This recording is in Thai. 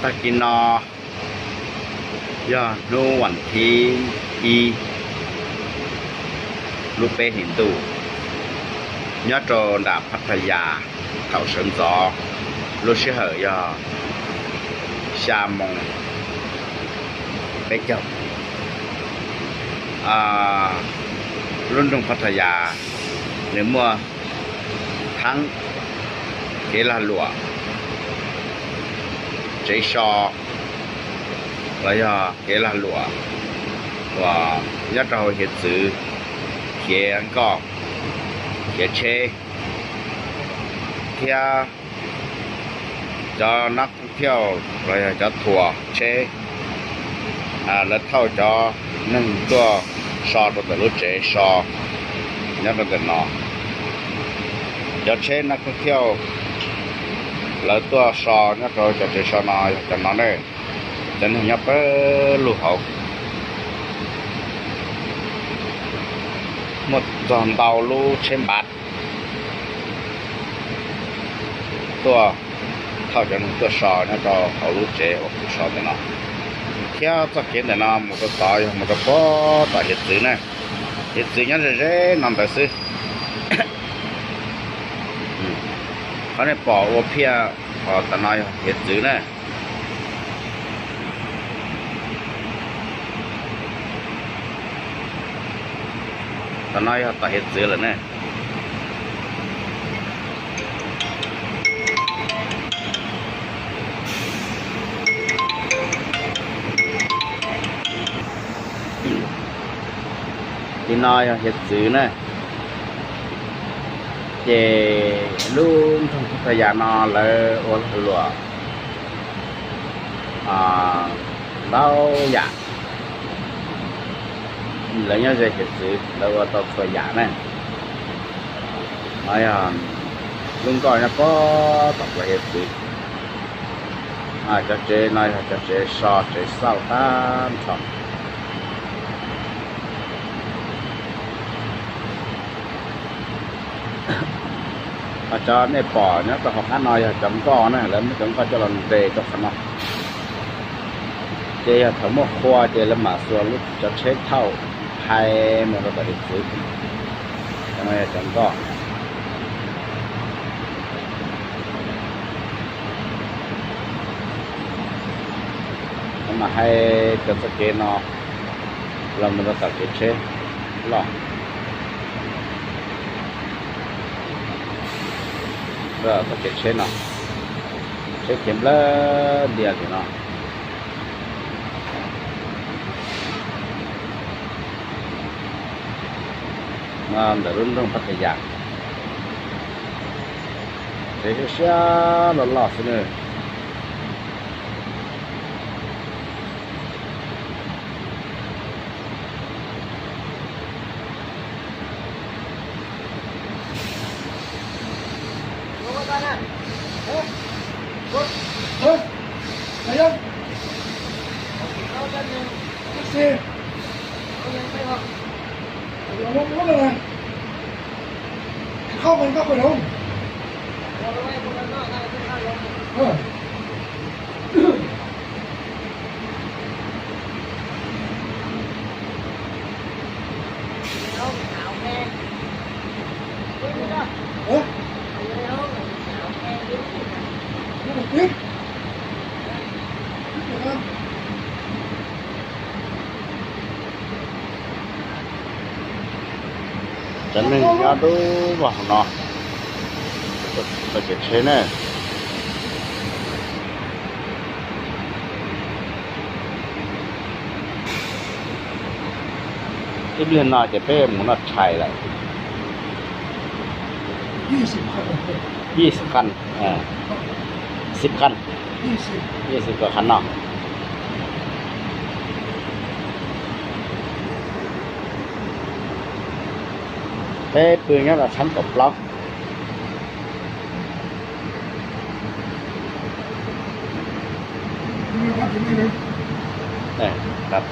ตะกินนอย่าดูวันที่อีลูกเป้หินตูยอดโจดาพัทยาเขาเฉิงจอลูกเชื่อยาชามงไปเจ้ารุ่นตรงพัทยาหรือมัวทั้งเกลาหลวงเจชอแล้วก็เกลาหลวงว่ายัดเราเห็นสื่อเขียนก็เขียนเชเที่ยวจะนักท่องเที่ยวเราจะทัวร์เชแล้วเท่าจะนึ่งตัวชอตัวรู้เจชอยัดเราจะนอจะเชนักท่องเที่ยวแล้วตัวชอเนี่ยเราจะเจชอนอจะนอนได้จะนี่ยับไปลูกเขาหมดจอนเตาลูเชมบัดตัวเท่าจะตัวชอเนี่ยเราเขาลูเจออกชอเนาะเที่ยวจะเกินเนาะมันก็ต่อยมันก็ป้อต่อเหตุสื่อเนี่ยเหตุสื่อเนี่ยเร่นำไปซื้อเขาเนี่ยปอกว่าเพี้ยพอตะน้อยเหตุสื่อเนี่ยตะน้อยต่อเหตุสื่อเลยเนี่ยที่น้อยเหตุสื่อเนี่ยเจลุงทงพัทยานอเลยโอหลัวเราอยากlấy nhau về hiện sự đâu có tao phải giả này nói luôn coi nó có tập là hiện sự cho chế nói là cho chế so chế sau tam chọn cho nên bỏ nhá tao học hát nói là chấm co này lớn chấm co cho lần đề cho phần nào chế thấu một khoa chế là mà xua lúc cho chế thâu hay một cái hiện sự cho nên là chấm co mà hay cần sẽ kê nó là mình tập cái chế lọ rồi tập cái chế nó chế kiếm lên địa thì nó mà để luôn luôn phát cái dạng thế cái xe nó lọt xuống này Thấy không? Taxi. Nó muốn là không phải không phải đâu. Tiếp. cho nên nhà đu vào nó cái chế này cái bên này cái bé muốn nó chạy lại 20 คัน10 คัน20 กว่าคันเนาะเต้ปืนเนี่ยเราชั้นตบล็อกเนี่ยครับ